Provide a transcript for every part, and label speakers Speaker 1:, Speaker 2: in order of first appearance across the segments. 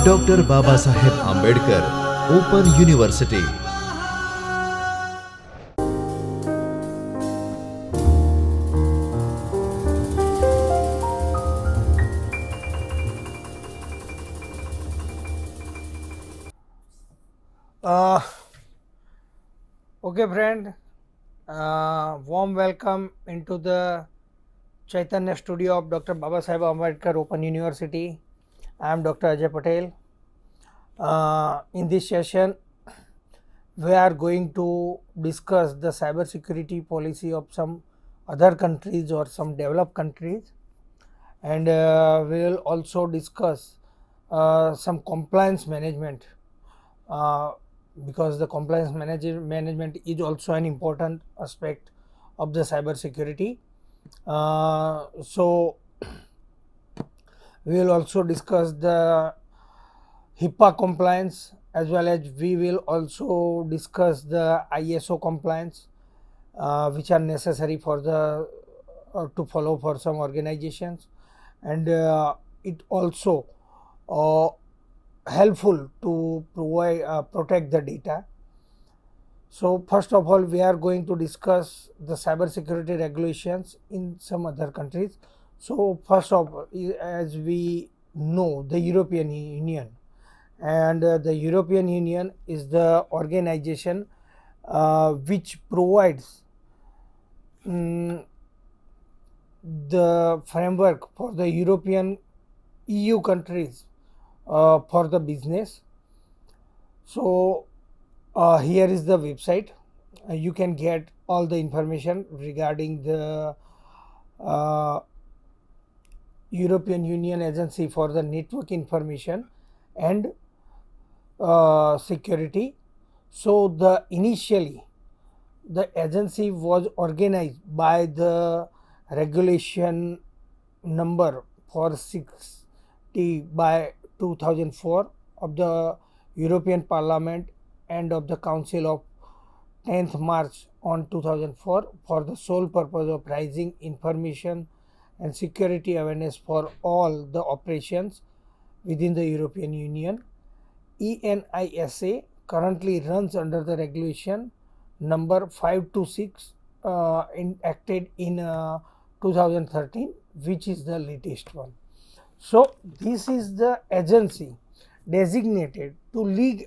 Speaker 1: Doctor Babasaheb Ambedkar open university.
Speaker 2: Okay, friend, warm welcome into the Chaitanya studio of Dr. Babasaheb Ambedkar Open University. I am Dr. Ajay Patel. In this session, we are going to discuss the cybersecurity policy of some other countries or some developed countries, and we will also discuss some compliance management. Because the compliance management is also an important aspect of the cyber security. So we will also discuss the HIPAA compliance, as well as we will also discuss the ISO compliance, which are necessary for the to follow for some organizations, and it also helpful to provide protect the data. So first of all, we are going to discuss the cyber security regulations in some other countries. So first of all, as we know, the European Union, and the European Union is the organization which provides the framework for the European EU countries for the business. So here is the website. You can get all the information regarding the European Union Agency for the Network Information and Security. So initially the agency was organized by the regulation number 460 by 2004 of the European Parliament and of the Council of 10th March on 2004 for the sole purpose of raising information and security awareness for all the operations within the European Union. ENISA currently runs under the regulation number 526 enacted in 2013, which is the latest one. So this is the agency designated to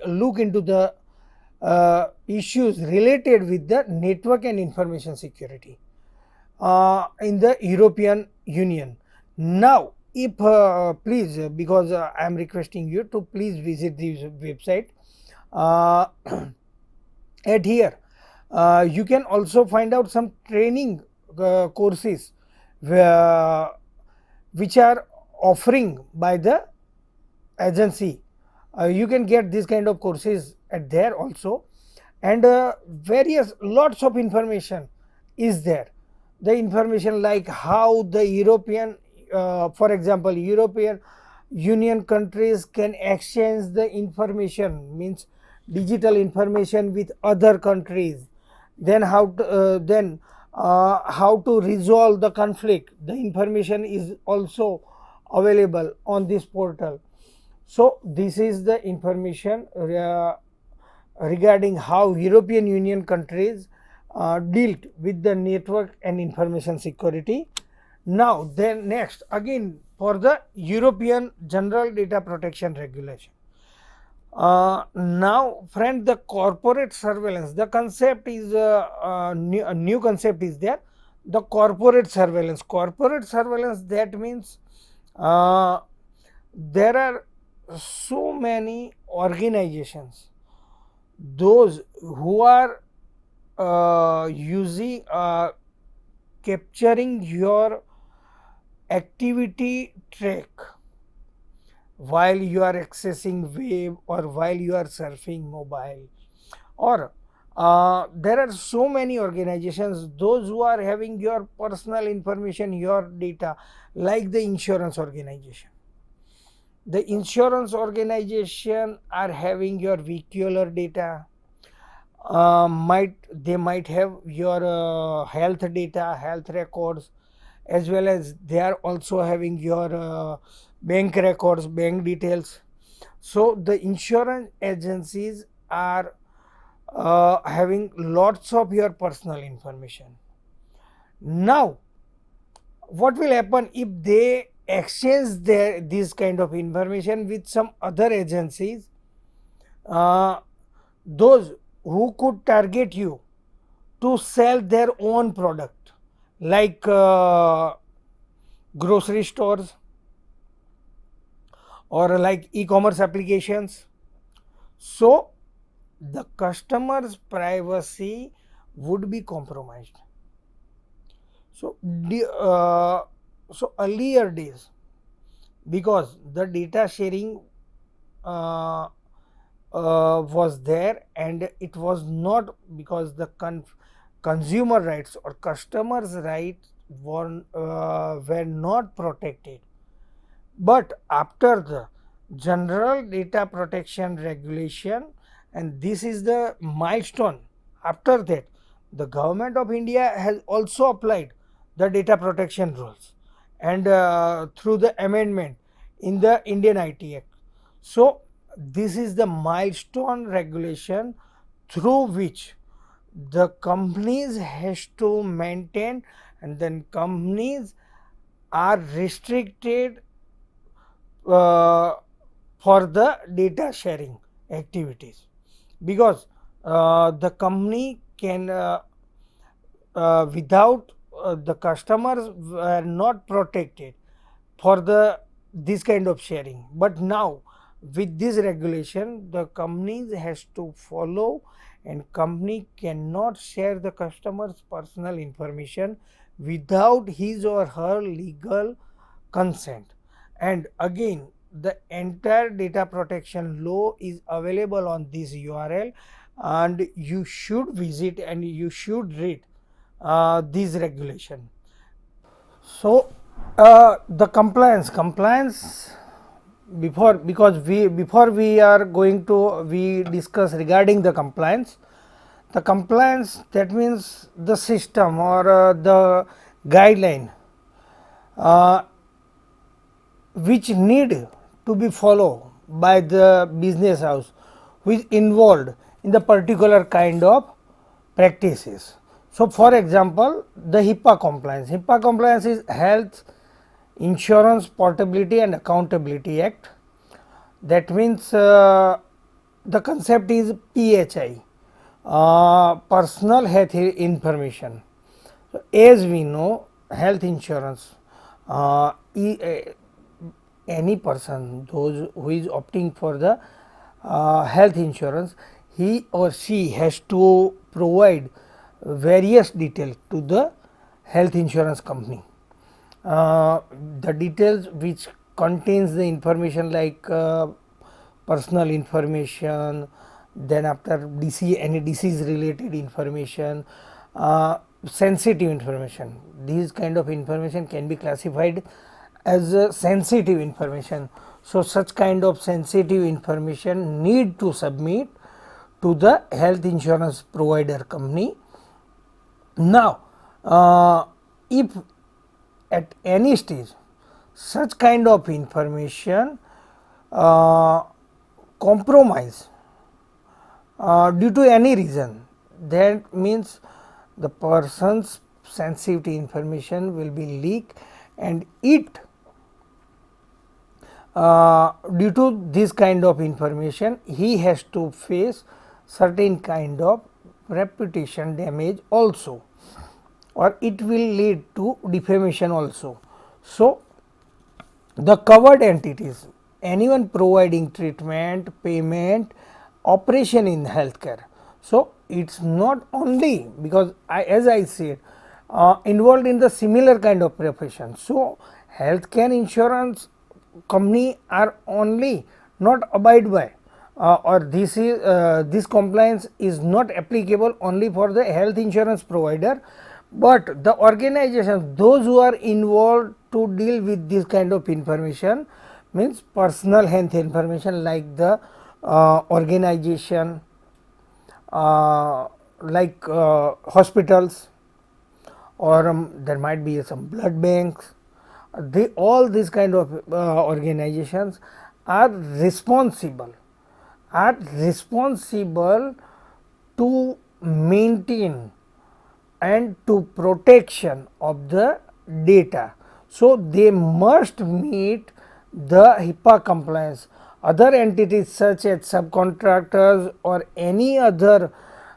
Speaker 2: look into the issues related with the network and information security in the European Union. Now, if please, because I am requesting you to please visit this website. At here, you can also find out some training courses which are offering by the agency. You can get this kind of courses at there also, and various lots of information is there. The information like how the European, for example, European Union countries can exchange the information, means digital information with other countries. Then how to resolve the conflict. The information is also available on this portal. So this is the information regarding how European Union countries dealt with the network and information security. Now then next again for the European General Data Protection Regulation. Now friend, the corporate surveillance, the concept is a new concept is there. The corporate surveillance, that means there are so many organizations, those who are using capturing your activity track while you are accessing web or while you are surfing mobile, or there are so many organizations, those who are having your personal information, your data, like the insurance organization. The insurance organization are having your vehicular data, they might have your health data, health records, as well as they are also having your bank records, bank details. So the insurance agencies are having lots of your personal information. Now what will happen if they exchange this kind of information with some other agencies, those who could target you to sell their own product, like grocery stores or like e-commerce applications. So the customer's privacy would be compromised. So so earlier days, because the data sharing uh, was there, and it was not because the consumer rights or customers rights were not protected. But after the general data protection regulation, and this is the milestone, after that the government of India has also applied the data protection rules, and through the amendment in the Indian IT Act. So this is the milestone regulation through which the companies has to maintain, and then companies are restricted uh, for the data sharing activities, because the company can without the customers were not protected for the this kind of sharing. But now with this regulation, the companies has to follow, and company cannot share the customer's personal information without his or her legal consent. And again, the entire data protection law is available on this URL, and you should visit and you should read this regulation. So the compliance, before we are going to we discuss regarding the compliance. The compliance, that means the system or the guideline uh, which need to be followed by the business house which involved in the particular kind of practices. So for example, the HIPAA compliance is Health Insurance Portability and Accountability Act. That means the concept is PHI, personal health information. So as we know, health insurance, any person, those who is opting for the health insurance, he or she has to provide various details to the health insurance company. The details which contains the information like personal information, then after any disease related information, sensitive information. These kind of information can be classified as sensitive information. So such kind of sensitive information need to submit to the health insurance provider company. Now if at any stage such kind of information compromise due to any reason, that means the person's sensitive information will be leaked, and it due to this kind of information he has to face certain kind of reputation damage also, or it will lead to defamation also. So the covered entities, anyone providing treatment, payment, operation in healthcare. So it's not only because as I said, involved in the similar kind of profession. So healthcare insurance company are only not abide by or this compliance is not applicable only for the health insurance provider, but the organizations, those who are involved to deal with this kind of information, means personal health information, like the organization, like hospitals, or there might be some blood banks, all these kind of organizations are responsible are responsible to maintain and to protection of the data. So, they must meet the HIPAA compliance. Other entities such as subcontractors or any other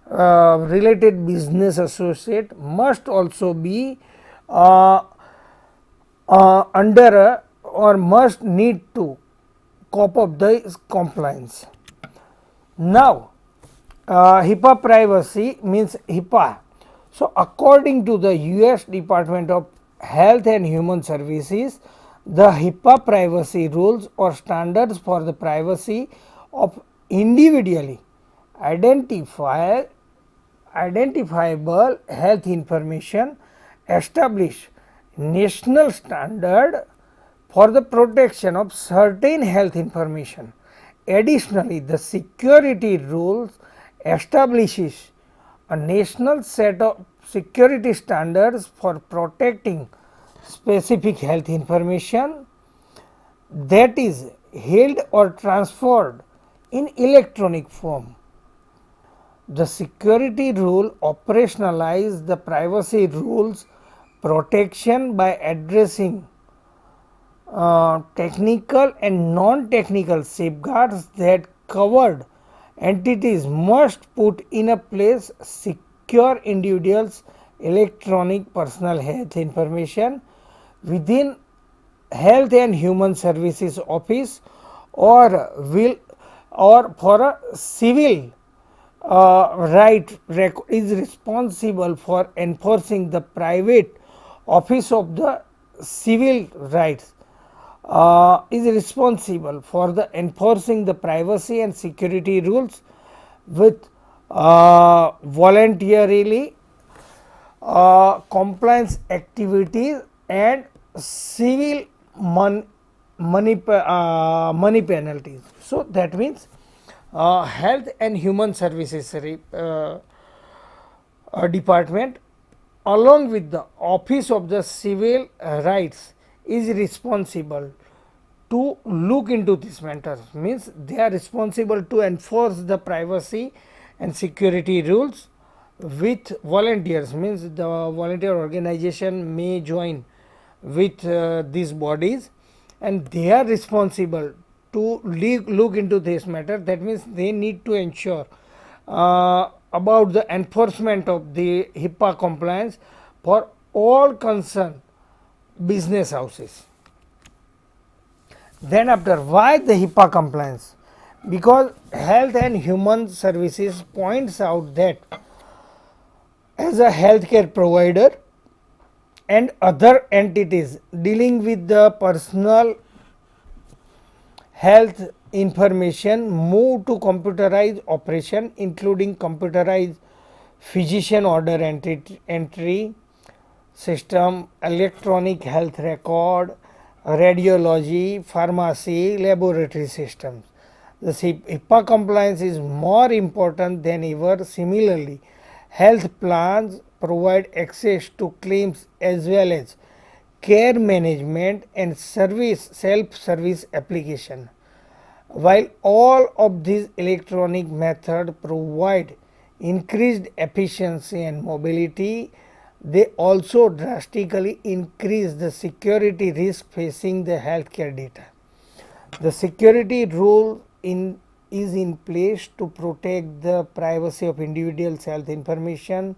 Speaker 2: related business associate must also be uh, under or must need to cope up the compliance. Now, HIPAA privacy means HIPAA. So, according to the US Department of Health and Human Services, the HIPAA privacy rules or standards for the privacy of individually identify identifiable health information establish national standard for the protection of certain health information. Additionally, the security rules establishes a national set of security standards for protecting specific health information that is held or transferred in electronic form. The security rule operationalize the privacy rules protection by addressing technical and non-technical safeguards that covered entities must put in a place secure individuals electronic personal health information within Health and Human Services Office or will or for a civil right is responsible for enforcing the private office of the civil rights is responsible for the enforcing the privacy and security rules with voluntarily compliance activities and civil money penalties. So, that means Health and Human Services Department along with the Office of the Civil Rights is responsible to look into this matter, means they are responsible to enforce the privacy and security rules with volunteers, means the volunteer organization may join with these bodies and they are responsible to look into this matter. That means they need to ensure about the enforcement of the HIPAA compliance for all concerned business houses. Then after, why the HIPAA compliance? Because Health and Human Services points out that as a healthcare provider and other entities dealing with the personal health information move to computerized operation including computerized physician order entry system, electronic health record, radiology, pharmacy, laboratory systems. The HIPAA compliance is more important than ever. Similarly, health plans provide access to claims as well as care management and service self-service application. While all of these electronic methods provide increased efficiency and mobility, they also drastically increase the security risk facing the healthcare data. The security rule is in place to protect the privacy of individuals' health information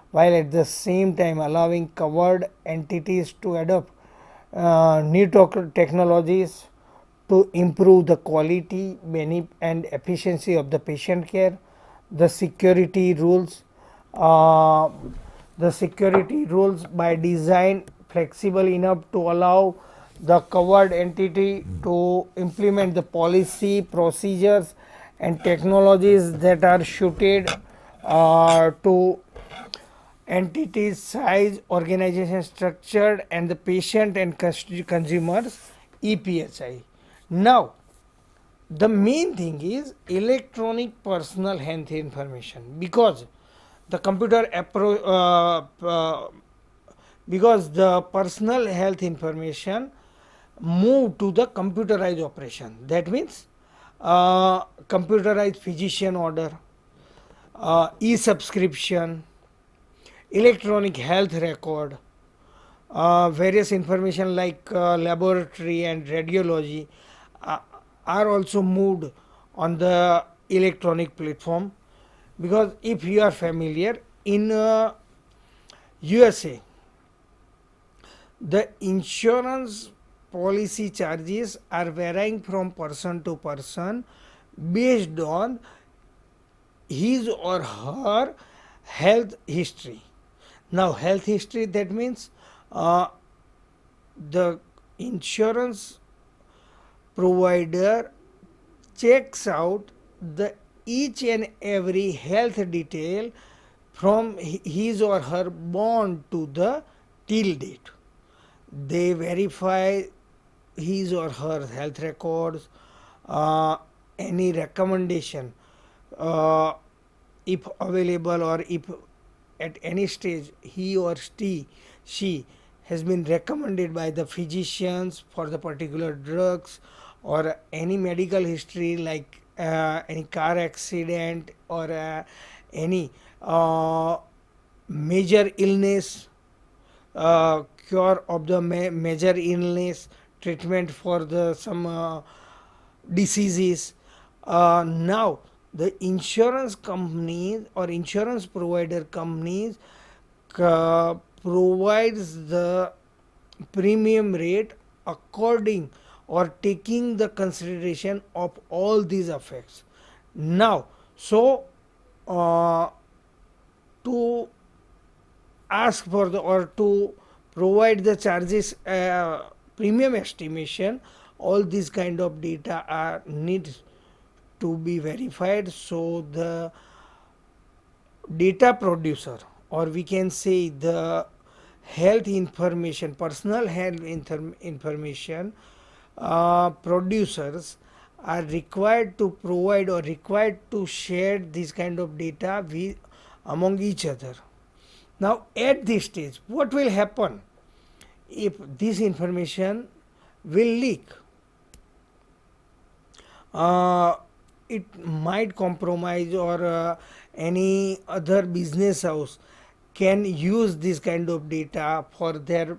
Speaker 2: while at the same time allowing covered entities to adopt new technologies to improve the quality, benefit and efficiency of the patient care. The security rules by design flexible enough to allow the covered entity to implement the policy, procedures and technologies that are suited to entities size, organization structure and the patient and consumers EPHI. Now, the main thing is electronic personal health information, because the computer because the personal health information move to the computerized operation. That means computerized physician order, e-subscription, electronic health record, various information like laboratory and radiology uh, are also moved on the electronic platform. Because if you are familiar, in USA, the insurance policy charges are varying from person to person based on his or her health history. Now, health history, that means uh, the insurance provider checks out the each and every health detail from his or her born to the till date. They verify his or her health records, any recommendation, uh, if available, or if at any stage he or she has been recommended by the physicians for the particular drugs, or any medical history like any car accident, or any major illness, cure of the major illness, treatment for the some diseases. Now the insurance companies or insurance provider companies provides the premium rate according or taking the consideration of all these effects. Now, so to ask for the or to provide the charges premium estimation, all these kind of data are needs to be verified. So the data producer, or we can say the health information, personal health information producers are required to provide or required to share this kind of data with among each other. Now at this stage, what will happen if this information will leak? It might compromise, or any other business house can use this kind of data for their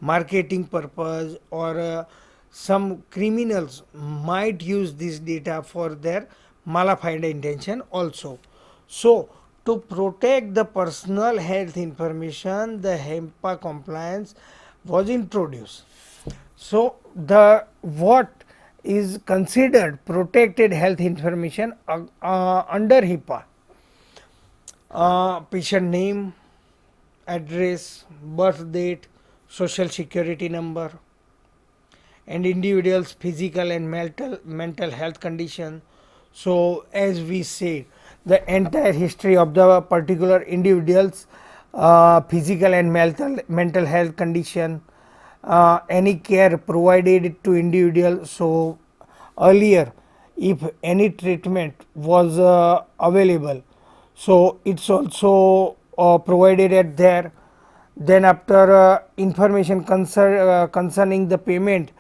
Speaker 2: marketing purpose, or some criminals might use this data for their malignant intention also. So to protect the personal health information, the HIPAA compliance was introduced. So the what is considered protected health information under HIPAA: patient name, address, birth date, social security number, and individual's physical and mental health condition. So as we said, the entire history of the particular individual's physical and mental health condition, any care provided to individual. So earlier, if any treatment was available, so it's also provided at there. Then after information concerning the payment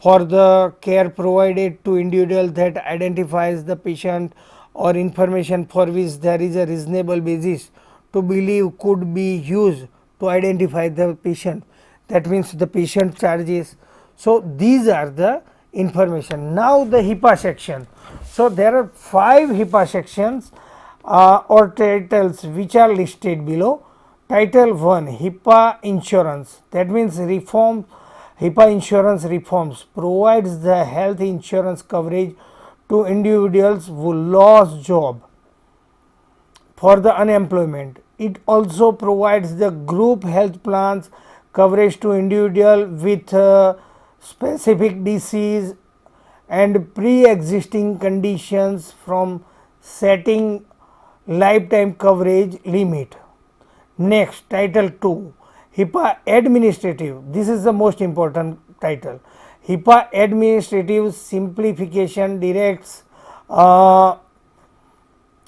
Speaker 2: for the care provided to individual that identifies the patient, or information for which there is a reasonable basis to believe could be used to identify the patient, that means the patient charges. So these are the information. Now the HIPAA section. So there are 5 HIPAA sections or titles which are listed below. Title 1, HIPAA insurance, that means reform. HIPAA insurance reforms provides the health insurance coverage to individuals who lost job for the unemployment. It also provides the group health plans coverage to individual with specific disease and pre-existing conditions from setting lifetime coverage limit. Next, title 2, HIPAA administrative. This is the most important title. HIPAA administrative simplification directs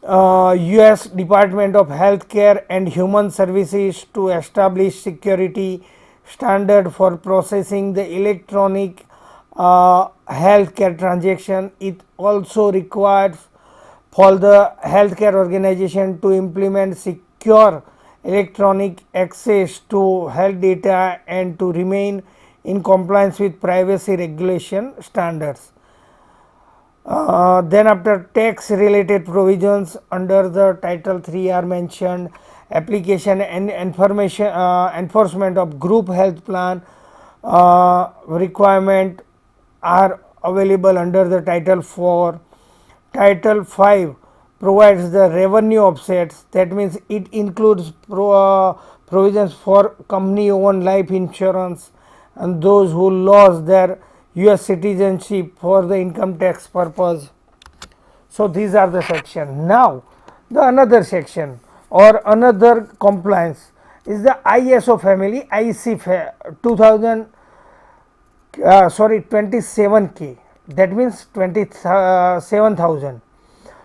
Speaker 2: US Department of Healthcare and Human Services to establish security standard for processing the electronic healthcare transaction. It also requires for the healthcare organization to implement secure electronic access to health data and to remain in compliance with privacy regulation standards. Then after tax related provisions under the title 3 are mentioned. Application and information enforcement of group health plan requirement are available under the title 4. Title 5 provides the revenue offsets, that means it includes provisions for company owned life insurance and those who lost their US citizenship for the income tax purpose. So these are the section. Now the another section or another compliance is the ISO family IC 2000 27K, that means 27,000.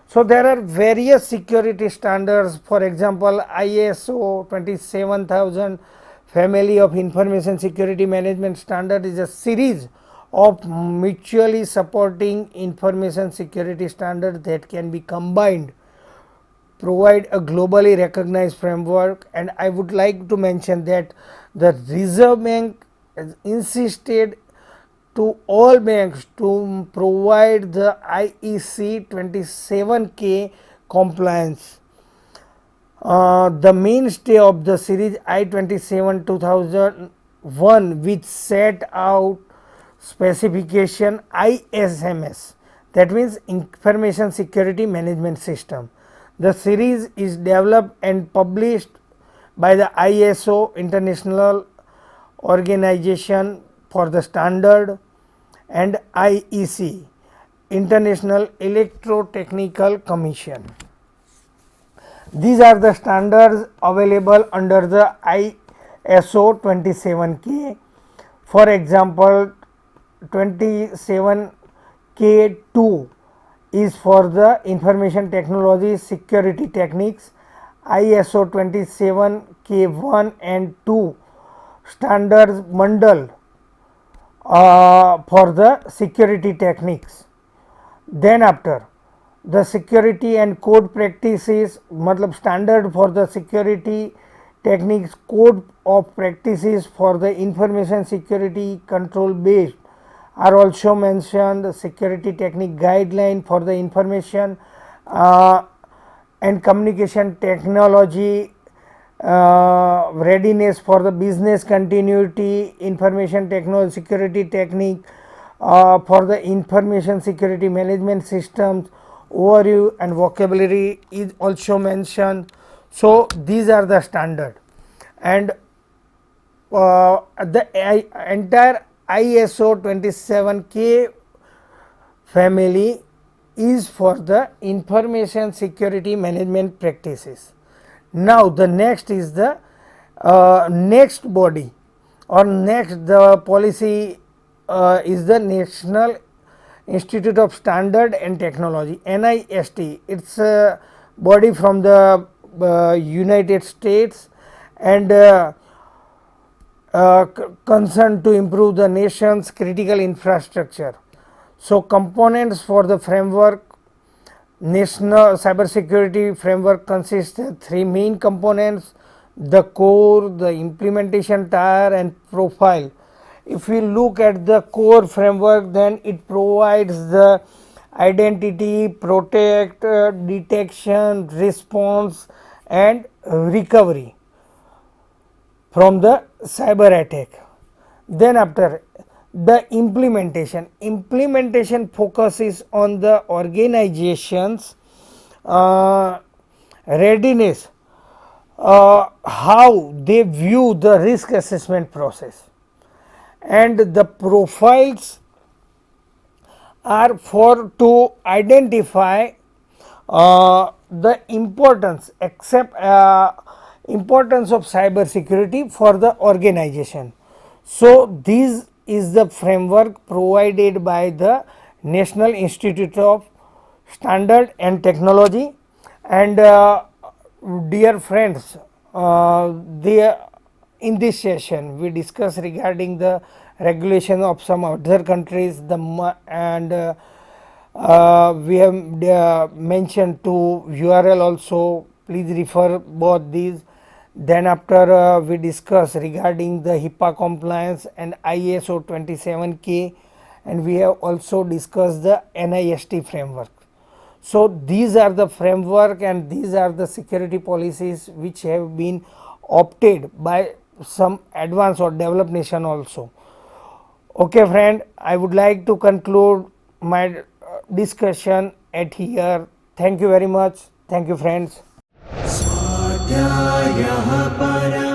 Speaker 2: So there are various security standards, for example ISO 27000 family of information security management standard is a series of mutually supporting information security standards that can be combined, provide a globally recognized framework. And I would like to mention that the Reserve Bank has insisted to all banks to provide the IEC 27K compliance. The mainstay of the series I-27 2001, which set out specification ISMS, that means Information Security Management System. The series is developed and published by the ISO International Organization for the Standard and IEC International Electrotechnical Commission. These are the standards available under the ISO 27K. For example, 27K2 is for the information technology security techniques. ISO 27K1 and 2 standards bundle for the security techniques. Then after the security and code practices, matlab standard for the security techniques, code of practices for the information security control based are also mentioned. The security technique guideline for the information and communication technology readiness for the business continuity, information technology security technique for the information security management systems, overview and vocabulary is also mentioned. So these are the standard, and the entire ISO 27K family is for the information security management practices. Now the next is the next body or next the policy is the National Institute of Standard and Technology, NIST. It's a body from the United States and concerned to improve the nation's critical infrastructure. So components for the framework, National Cybersecurity Framework consists of three main components: the core, the implementation tier and profile. If we look at the core framework, then it provides the identity, protect, detection, response and recovery from the cyber attack. Then after the implementation focuses on the organization's readiness, how they view the risk assessment process, and the profiles are for to identify the importance importance of cyber security for the organization. So this is the framework provided by the National Institute of Standard and Technology, And dear friends, in this session we discuss regarding the regulation of some other countries, and we have mentioned two URL also. Please refer both these. Then after we discuss regarding the HIPAA compliance and ISO 27K, and we have also discussed the NIST framework. So these are the framework and these are the security policies which have been opted by some advanced or developed nation also. Okay friend, I would like to conclude my discussion at here. Thank you very much. Thank you friends.
Speaker 1: स्वाध्यायः परः